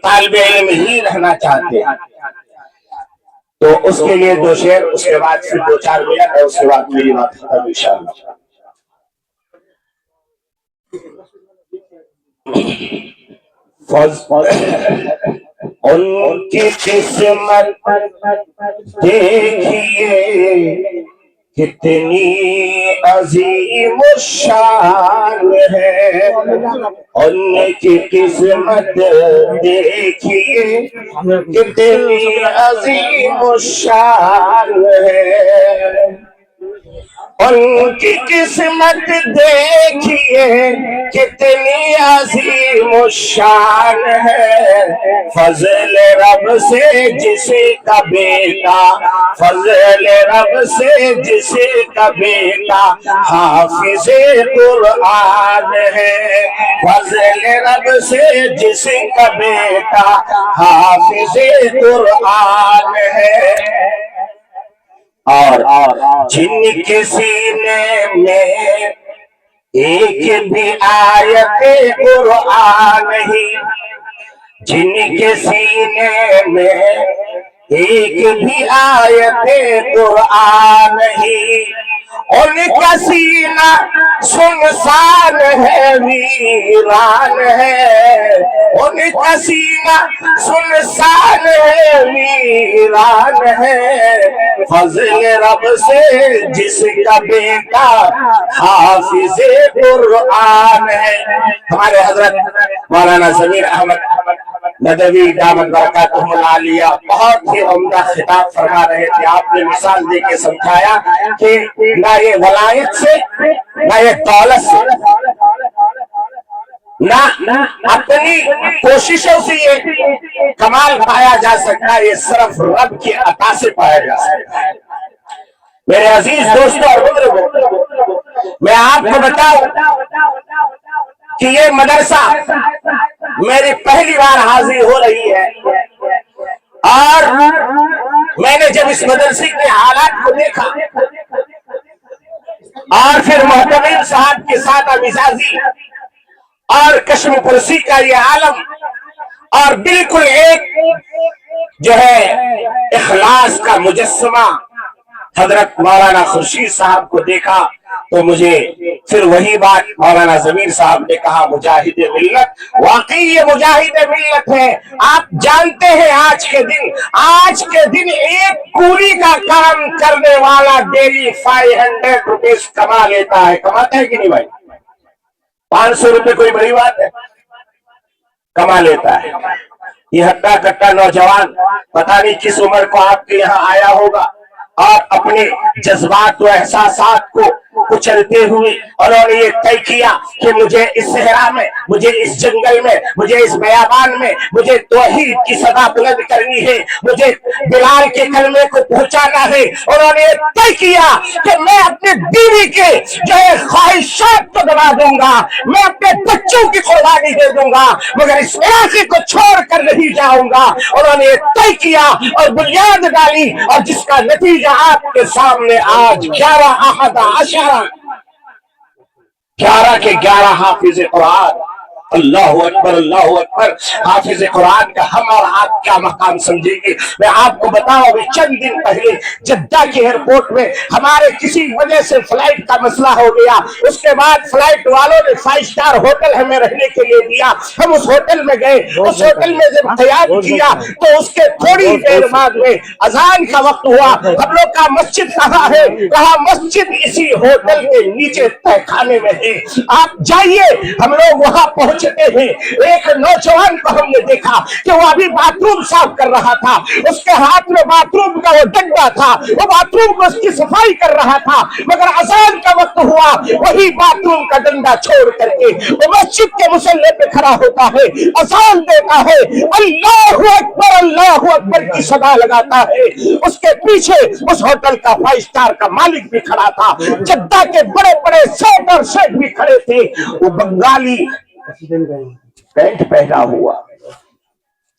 طالب علم ہی رہنا چاہتے ہیں. تو اس کے لیے دو شعر، اس کے بعد پھر دو چار منٹ، اور اس کے بعد میری بات ختم انشاءاللہ. ان کی قسمت دیکھیے کتنی عظیم الشان ہے. ان کی قسمت دیکھیے کتنی عظیم الشان ہے. ان کی قسمت دیکھیے کتنی عظیم الشان ہے. فضل رب سے جسے کا بیٹا، فضل رب سے جسے کا بیٹا حافظ قرآن ہے. فضل رب سے جسے کا بیٹا حافظ قرآن ہے. اور جن کے سینے میں ایک بھی آیت قرآن نہیں، جن کے سینے میں ایک بھی آیت قرآن نہیں، ان کا سینہ سنسان ہے، ویران ہے. ان کا سینہ سنسان ہے، ویران ہے. فضل رب سے جس کا بیٹا حافظ قرآن ہے. ہمارے حضرت مولانا ضمیر احمد ندوی دامت برکاتہم العالیہ بہت ہی عمدہ خطاب فرما رہے تھے. آپ نے مثال دے کے سمجھایا کہ نہ یہ ولایت سے، نہ یہ دولت سے، نہ اپنی کوششوں سے یہ کمال پایا جا سکتا ہے، یہ صرف رب کی عطا سے پایا جا سکتا ہے. میرے عزیز دوستوں اور بزرگوں، میں آپ کو بتاؤں کہ یہ مدرسہ میری پہلی بار حاضری ہو رہی ہے، اور میں نے جب اس مدرسے کے حالات کو دیکھا اور پھر محتمین صاحب کے ساتھ مزاجی اور کشم پرسی کا یہ عالم، اور بالکل ایک جو ہے اخلاص کا مجسمہ حضرت مولانا خورشید صاحب کو دیکھا، تو مجھے پھر وہی بات مولانا ضمیر صاحب نے کہا، مجاہد ملت. واقعی یہ مجاہد ملت ہے. آپ جانتے ہیں آج کے دن ایک کولی کا کام کرنے والا ڈیلی 500 روپیز کما لیتا ہے. کماتا ہے کہ نہیں بھائی؟ 500 روپے کوئی بڑی بات ہے؟ کما لیتا ہے. یہ ہٹا کٹا نوجوان پتہ نہیں کس عمر کو آپ کے یہاں آیا ہوگا، اور اپنے جذبات و احساسات کو کچلتے ہوئے انہوں نے یہ طے کیا کہ مجھے اس صحرا میں، مجھے اس جنگل میں، مجھے اس بیابان میں مجھے توحید کی صدا بلند کرنی ہے، مجھے بلال کے کلمے کو پہنچانا ہے. انہوں نے یہ طے کیا کہ میں اپنے بیوی کے جو ہے خواہشات کو دبا دوں گا، میں اپنے بچوں کی قربانی دے دوں گا، مگر اس علاقے کو چھوڑ کر نہیں جاؤں گا. انہوں نے یہ طے کیا اور بنیاد ڈالی، اور جس کا نتیجہ آپ کے سامنے آج 11 کے 11 حافظ قرآن. اللہ اکبر، اللہ اکبر. حافظ قرآن کا ہم اور آپ کیا مقام سمجھیں گے؟ میں آپ کو بتاؤں، ابھی چند دن پہلے جدہ کے ایئرپورٹ میں ہمارے کسی وجہ سے فلائٹ کا مسئلہ ہو گیا. اس کے بعد فلائٹ والوں نے 5 اسٹار ہوٹل ہمیں رہنے کے لیے دیا. ہم اس ہوٹل میں گئے. اس ہوٹل میں جب قیام کیا تو اس کے تھوڑی دیر بعد میں اذان کا وقت ہوا. ہم لوگ کا مسجد کہاں ہے؟ کہا مسجد اسی ہوٹل کے نیچے تہہ خانے میں ہے. آپ جائیے. ہم لوگ وہاں پہنچے ہیں. ایک نوجوان کو ہم نے دیکھا کہ وہ ابھی باتھ روم صاف کر رہا تھا. اس کے ہاتھ میں باتھ روم کا وہ ڈنڈا تھا، وہ باتھ روم کو اس کی صفائی کر رہا تھا. مگر اذان کا وقت ہوا، وہی باتھ روم کا ڈنڈا چھوڑ کر کے وہ مسجد کے مصلی پہ کھڑا ہوتا ہے، اذان دیتا ہے، اللہ اکبر اللہ اکبر کی صدا لگاتا ہے. اس کے پیچھے اس ہوٹل کا 5 اسٹار کا مالک بھی کھڑا تھا. جدہ کے بڑے بڑے سیٹ اور شیخ بھی کھڑے تھے. وہ بنگالی پینٹ پہنا ہوا،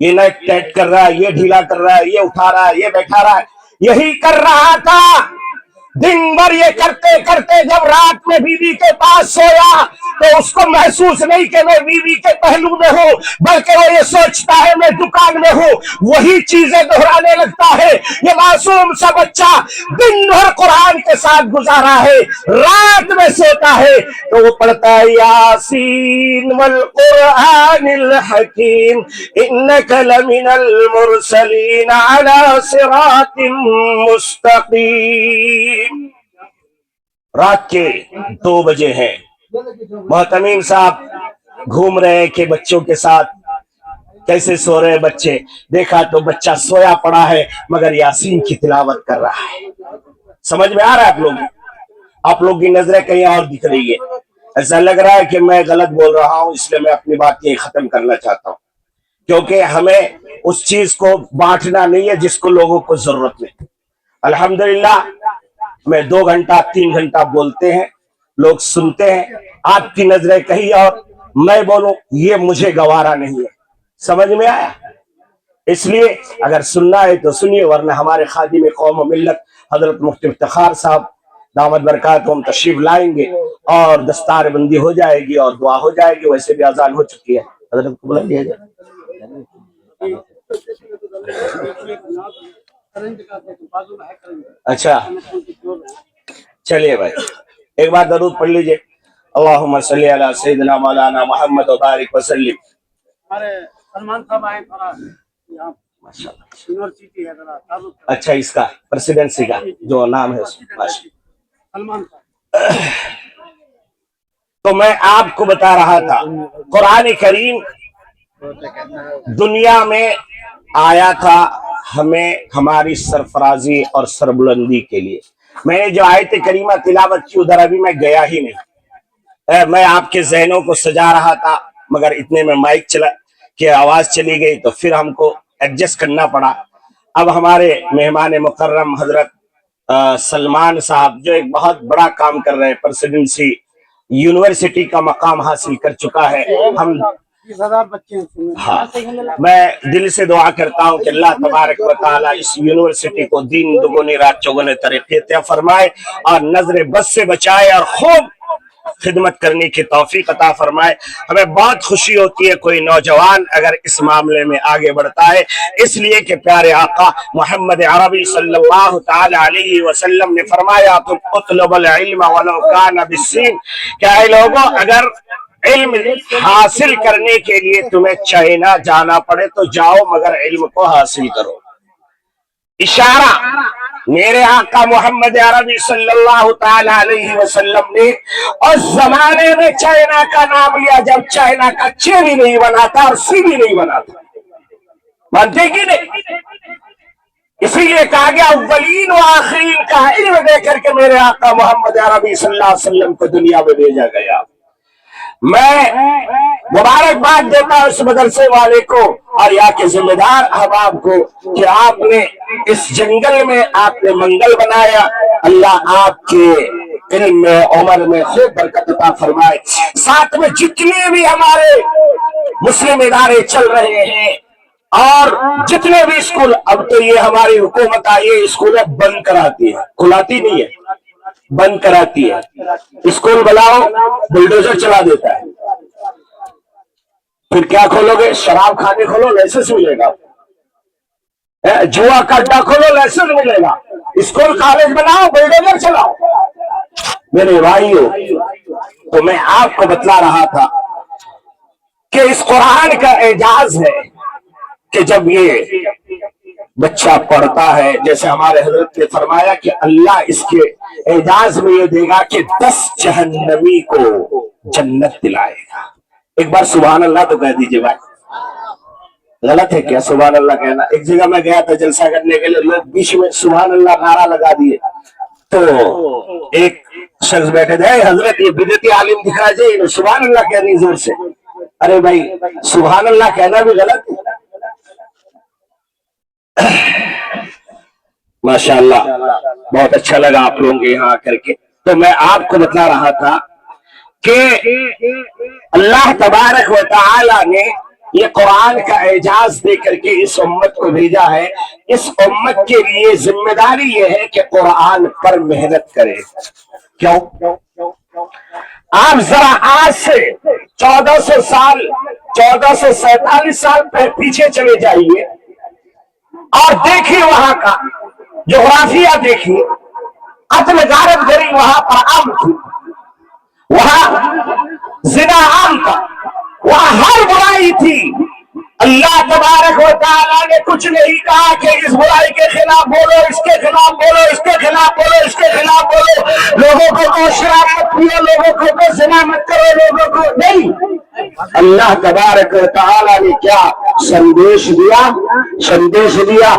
یہ نیک ٹائٹ کر رہا ہے، یہ ڈھیلا کر رہا ہے، یہ اٹھا رہا ہے، یہ بیٹھا رہا ہے، یہی کر رہا تھا دن بھر یہ کرتے کرتے جب رات میں بیوی کے پاس سویا تو اس کو محسوس نہیں کہ میں بیوی کے پہلو میں ہوں، بلکہ وہ یہ سوچتا ہے میں دکان میں ہوں، وہی چیزیں دہرانے لگتا ہے۔ یہ معصوم سا بچہ دن بھر قرآن کے ساتھ گزارا ہے، رات میں سوتا ہے تو وہ پڑھتا ہے یاسین والقرآن الحکیم انک لمن المرسلین علی صراط مستقیم۔ رات کے 2 بجے ہیں، محتمین صاحب گھوم رہے ہیں کہ بچوں کے ساتھ کیسے سو رہے ہیں بچے، دیکھا تو بچہ سویا پڑا ہے مگر یاسین کی تلاوت کر رہا ہے۔ سمجھ میں آ رہا ہے آپ لوگ کی نظریں کہیں اور دکھ رہی ہے، ایسا لگ رہا ہے کہ میں غلط بول رہا ہوں، اس لیے میں اپنی بات یہی ختم کرنا چاہتا ہوں، کیونکہ ہمیں اس چیز کو بانٹنا نہیں ہے جس کو لوگوں کو ضرورت نہیں۔ الحمدللہ میں 2 گھنٹہ 3 گھنٹہ بولتے ہیں، لوگ سنتے ہیں، آپ کی نظریں کہیں اور میں بولوں یہ مجھے گوارا نہیں ہے۔ سمجھ میں آیا؟ اس لیے اگر سننا ہے تو سنیے، ورنہ ہمارے خادم قوم و ملت حضرت مفتی افتخار صاحب دامت برکاتہم تشریف لائیں گے اور دستار بندی ہو جائے گی اور دعا ہو جائے گی، ویسے بھی اذان ہو چکی ہے۔ حضرت کو بلا لیا جائے۔ اچھا چلیے بھائی ایک بار درود پڑھ لیجئے، اللہم صلی علی سیدنا مولانا محمد و بارک وسلم۔ سلمان صاحب آئے تھوڑا یونیورسٹی ہے، اچھا اس کا پریسیڈنسی کا جو نام ہے سلمان صاحب۔ تو میں آپ کو بتا رہا تھا قرآن کریم دنیا میں آیا تھا ہمیں ہماری سرفرازی اور سربلندی کے لیے۔ میں نے جو آیت کریمہ تلاوت کی ادھر ابھی میں گیا ہی نہیں، میں آپ کے ذہنوں کو سجا رہا تھا مگر اتنے میں مائک چلا کہ آواز چلی گئی تو پھر ہم کو ایڈجسٹ کرنا پڑا۔ اب ہمارے مہمان مکرم حضرت سلمان صاحب جو ایک بہت بڑا کام کر رہے ہیں، پریسیڈنسی یونیورسٹی کا مقام حاصل کر چکا ہے، ہم 20,000 بچے ہاں میں دل سے دعا کرتا ہوں کہ اللہ تبارک و تعالی اس یونیورسٹی کو دین دگنی رات چوگنے طریقے عطا فرمائے اور نظر بد سے بچائے اور خوب خدمت کرنے کی توفیق عطا فرمائے۔ ہمیں بہت خوشی ہوتی ہے کوئی نوجوان اگر اس معاملے میں آگے بڑھتا ہے، اس لیے کہ پیارے آقا محمد عربی صلی اللہ تعالی علیہ وسلم نے فرمایا تم اطلب العلم ولو کان بالسین، کہ اے لوگوں اگر علم حاصل کرنے کے لیے تمہیں چائنا جانا پڑے تو جاؤ مگر علم کو حاصل کرو۔ اشارہ میرے آقا محمد عربی صلی اللہ تعالی علیہ وسلم نے اس زمانے میں چائنا کا نام لیا جب چائنا کا چے بھی نہیں بنا تھا اور سی بھی نہیں بنا تھا، مانتے کی نہیں؟ اسی لیے کہا گیا اولین و آخرین کا علم دے کر کے میرے آقا محمد عربی صلی اللہ علیہ وسلم کو دنیا میں بھیجا گیا۔ میں مبارکباد دیتا ہوں اس مدرسے والے کو اور یہاں کے ذمہ دار احباب کو کہ آپ نے اس جنگل میں آپ نے منگل بنایا، اللہ آپ کے علم میں عمر میں خوب برکت عطا فرمائے۔ ساتھ میں جتنے بھی ہمارے مسلم ادارے چل رہے ہیں اور جتنے بھی اسکول، اب تو یہ ہماری حکومت آئی ہے اسکولیں بند کراتی ہے، کھلاتی نہیں ہے، بند کراتی ہے۔ اسکول بلاؤ بلڈوزر چلا دیتا ہے، پھر کیا کھولو گے؟ شراب کھانے کھولو لائسنس ملے گا، جوا کا اڈا کھولو لائسنس ملے گا، اسکول کالج بناؤ بلڈوزر چلاؤ۔ میرے بھائیو تو میں آپ کو بتلا رہا تھا کہ اس قرآن کا اعجاز ہے کہ جب یہ بچہ پڑھتا ہے، جیسے ہمارے حضرت نے فرمایا کہ اللہ اس کے اعجاز میں یہ دے گا کہ 10 جہنمی کو جنت دلائے گا۔ ایک بار سبحان اللہ تو کہہ دیجئے بھائی، غلط ہے کیا سبحان اللہ کہنا؟ ایک جگہ میں گیا تھا جلسہ کرنے کے لیے، لوگ بیچ میں سبحان اللہ نعرہ لگا دیے تو ایک شخص بیٹھے تھے، حضرت یہ بدعتی عالم دکھ رہا ہے سبحان اللہ کہہ رہی زور سے۔ ارے بھائی سبحان اللہ کہنا بھی غلط ہے۔ ماشاءاللہ بہت اچھا لگا آپ لوگوں کے یہاں آ کر کے۔ تو میں آپ کو بتلا رہا تھا کہ اللہ تبارک و تعالی نے یہ قرآن کا اعجاز دے کر کے اس امت کو بھیجا ہے. اس امت کے لیے ذمہ داری یہ ہے کہ قرآن پر محنت کرے. کیوں؟ آپ ذرا آج سے 1400 سال 1447 سال پیچھے چلے جائیے اور دیکھیے وہاں کا جغرافیہ دیکھیے. قتل غارت گری وہاں پر عام تھی, وہاں زنا عام تھا, وہاں ہر برائی تھی. اللہ تبارک و تعالیٰ نے کچھ نہیں کہا کہ اس برائی کے خلاف بولو, اس کے خلاف بولو, اس کے خلاف بولو, اس کے خلاف بولو, لوگوں کو شراب مت پیو, لوگوں کو زنا مت کرو, لوگوں کو نہیں. اللہ تبارک و تعالیٰ نے کیا سندیش دیا.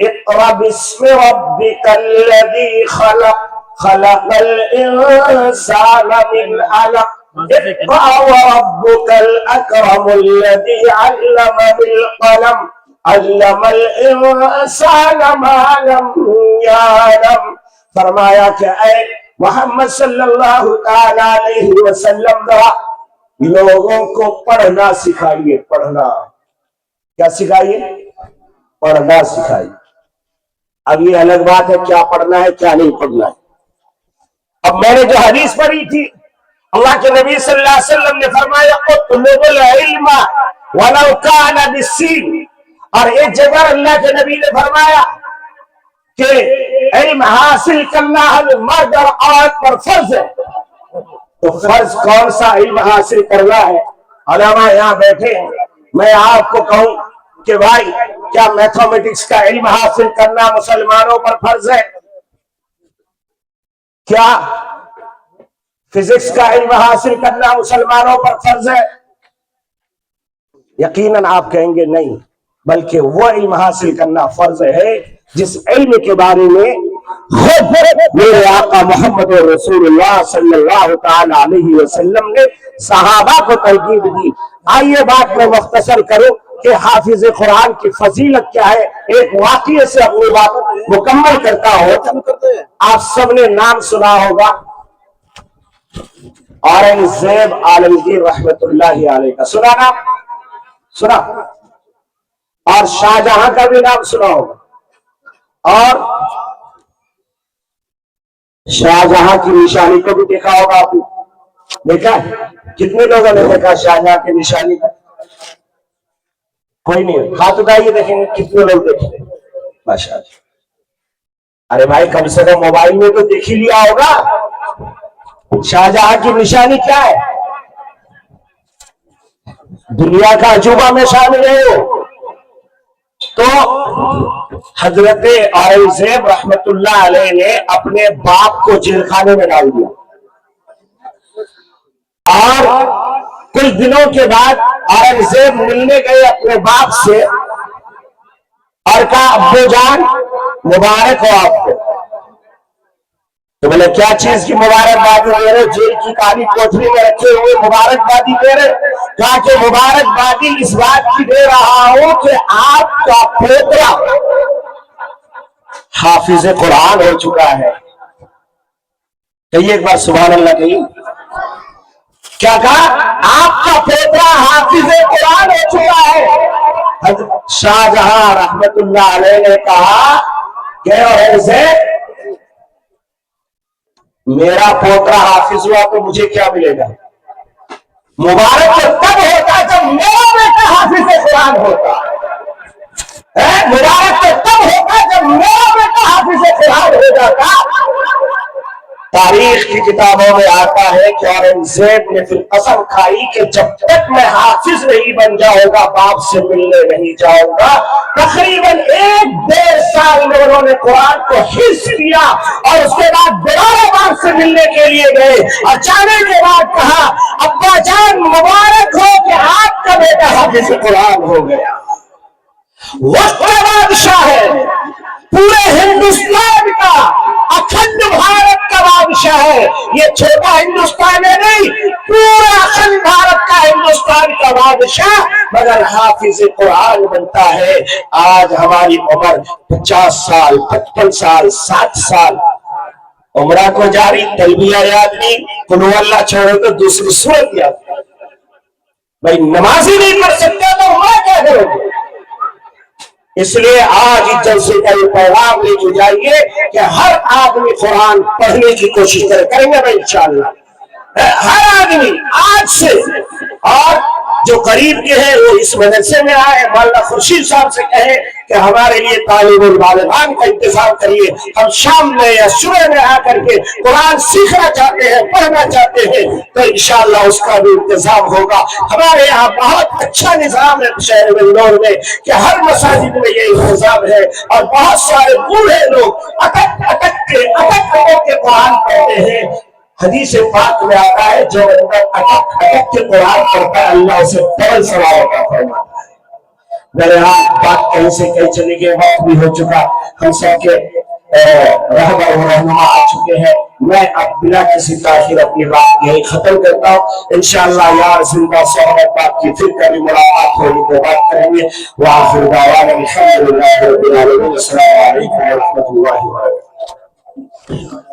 اقرأ باسم ربک الذی خلق خلق الانسان من علق اقرأ وربك الأكرم الذي علم بالقلم علم الإنسان ما لم يعلم. فرمایا کہ اے محمد صلی اللہ تعالی علیہ وسلم لوگوں کو پڑھنا سکھائیے. پڑھنا کیا سکھائیے؟ پڑھنا سکھائیے. اب یہ الگ بات ہے کیا پڑھنا ہے کیا نہیں پڑھنا ہے. اب میں نے جو حدیث پڑھی تھی, اللہ کے نبی صلی اللہ علیہ وسلم نے فرمایا اطلب العلم ولو کان بالسین. اور ایک جگہ اللہ کے نبی نے فرمایا کہ علم حاصل کرنا ہر مرد اور عورت پر فرض ہے. تو فرض کون سا علم حاصل کرنا ہے؟ علماء یہاں بیٹھے ہیں, میں آپ کو کہوں کہ بھائی کیا میتھمیٹکس کا علم حاصل کرنا مسلمانوں پر فرض ہے؟ کیا فزکس کا علم حاصل کرنا مسلمانوں پر فرض ہے؟ یقیناً آپ کہیں گے نہیں, بلکہ وہ علم حاصل کرنا فرض ہے جس علم کے بارے میں خود میرے آقا محمد رسول اللہ صلی اللہ تعالی علیہ وسلم نے صحابہ کو تلقین دی. آئیے بات میں مختصر کروں کہ حافظ قرآن کی فضیلت کیا ہے. ایک واقعے سے اپنی بات مکمل کرتا ہوں. آپ سب نے نام سنا ہوگا اورنگزیب عالمگیر رحمت اللہ علیہ کا, سنا نام؟ سنا. اور شاہجہاں کا بھی نام سنا ہوگا. اور شاہجہاں کی نشانی کو بھی دیکھا ہوگا آپ نے. دیکھا ہے؟ کتنے لوگوں نے دیکھا شاہجہاں کی نشانی کا؟ کوئی نہیں. ہاتھ اٹھائیے دیکھیں گے کتنے لوگ دیکھیں گے. ماشاء اللہ. ارے بھائی کم سے کم موبائل میں تو دیکھ ہی لیا ہوگا. شاہجہاں کی نشانی کیا ہے؟ دنیا کا عجوبہ میں شامل ہے وہ. تو حضرت اورنگزیب رحمت اللہ علیہ نے اپنے باپ کو جیل خانے میں ڈال دیا, اور کچھ دنوں کے بعد اورنگزیب ملنے گئے اپنے باپ سے اور کہا ابو جان مبارک ہو آپ کو. تو بولے کیا چیز کی مبارکبادی دے رہے؟ جیل کی کالی کوٹری میں رکھے ہوئے مبارکبادی دے رہے؟ کہا کہ مبارکبادی اس بات کی دے رہا ہوں کہ آپ کا پوترا حافظ قرآن ہو چکا ہے. کہیے ایک بار سبحان اللہ کہیے. کیا کہا؟ آپ کا پوترا حافظ قرآن ہو چکا ہے. شاہجہاں رحمت اللہ علیہ نے کہا کہ اورنگزیب میرا پوترا حافظ ہوا تو مجھے کیا ملے گا؟ مبارک تو تب ہوتا جب میرا بیٹا حافظ قرآن ہوتا. مبارک تو تب ہوتا جب میرا بیٹا حافظ قرآن ہو جاتا. تاریخ کی کتابوں میں آتا ہے کہ اورنگزیب نے پھر قسم کھائی کہ جب تک میں حافظ نہیں بن جاؤں گا باپ سے ملنے نہیں جاؤں گا. تقریباً 1.5 سال میں انہوں نے قرآن کو حفظ کیا اور اس کے بعد دوبارہ باپ سے ملنے کے لیے گئے اور جانے کے بعد کہا ابا جان مبارک ہو کہ آپ کا بیٹا حافظ قرآن ہو گیا. وقت کا بادشاہ ہے, پورے ہندوستان کا, اکھنڈ بھارت کا بادشاہ ہے. یہ چھوٹا ہندوستان ہے نہیں, پورا اکھنڈ بھارت کا ہندوستان کا بادشاہ, مگر حافظ قرآن بنتا ہے. آج ہماری عمر 50 سال 55 سال 60 سال عمرہ کو جاری, تلبیہ یاد نہیں, قل ہو اللہ چھوڑو تو دوسری سورت یاد. بھائی نماز ہی نہیں پڑھ سکتے تو میں کیا کروں گا؟ اس لیے آج اس جلسے کا یہ پیغام لے کے جائیے کہ ہر آدمی قرآن پڑھنے کی کوشش کریں گے بھائی انشاءاللہ، ہر آدمی آج سے۔ اور جو قریب کے ہیں وہ اس مدرسے میں آئے، مولانا خورشید صاحب سے کہیں کہ ہمارے لیے طالب العلمان کا انتظام کریے، ہم شام میں یا صبح میں آ کر کے قرآن سیکھنا چاہتے ہیں، پڑھنا چاہتے ہیں تو انشاءاللہ اس کا بھی انتظام ہوگا۔ ہمارے یہاں بہت اچھا نظام ہے شہر بنگلور میں کہ ہر مساجد میں یہ انتظام ہے، اور بہت سارے بوڑھے لوگ اٹک اٹک کے قرآن پڑھتے ہیں۔ حدیث پاک میں آتا ہے جو اٹک اٹک کے قرآن پڑھتا ہے اللہ اسے ڈبل ثواب عطا فرماتا ہے۔ میرے ہاں بات کہیں سے کہیں چلی گئی، وقت بھی ہو چکا، ہم سب کے رہبر و رہنما آ چکے ہیں۔ میں اب بلا کسی تاخیر اپنی بات یہی ختم کرتا ہوں۔ انشاءاللہ یار زندہ صحبت پاک کی پھر کبھی ملاقات ہوگی تو بات کریں گے۔ وآخر دعوانا الحمدللہ رب العالمین۔ السلام علیکم ورحمۃ اللہ وبرکاتہ۔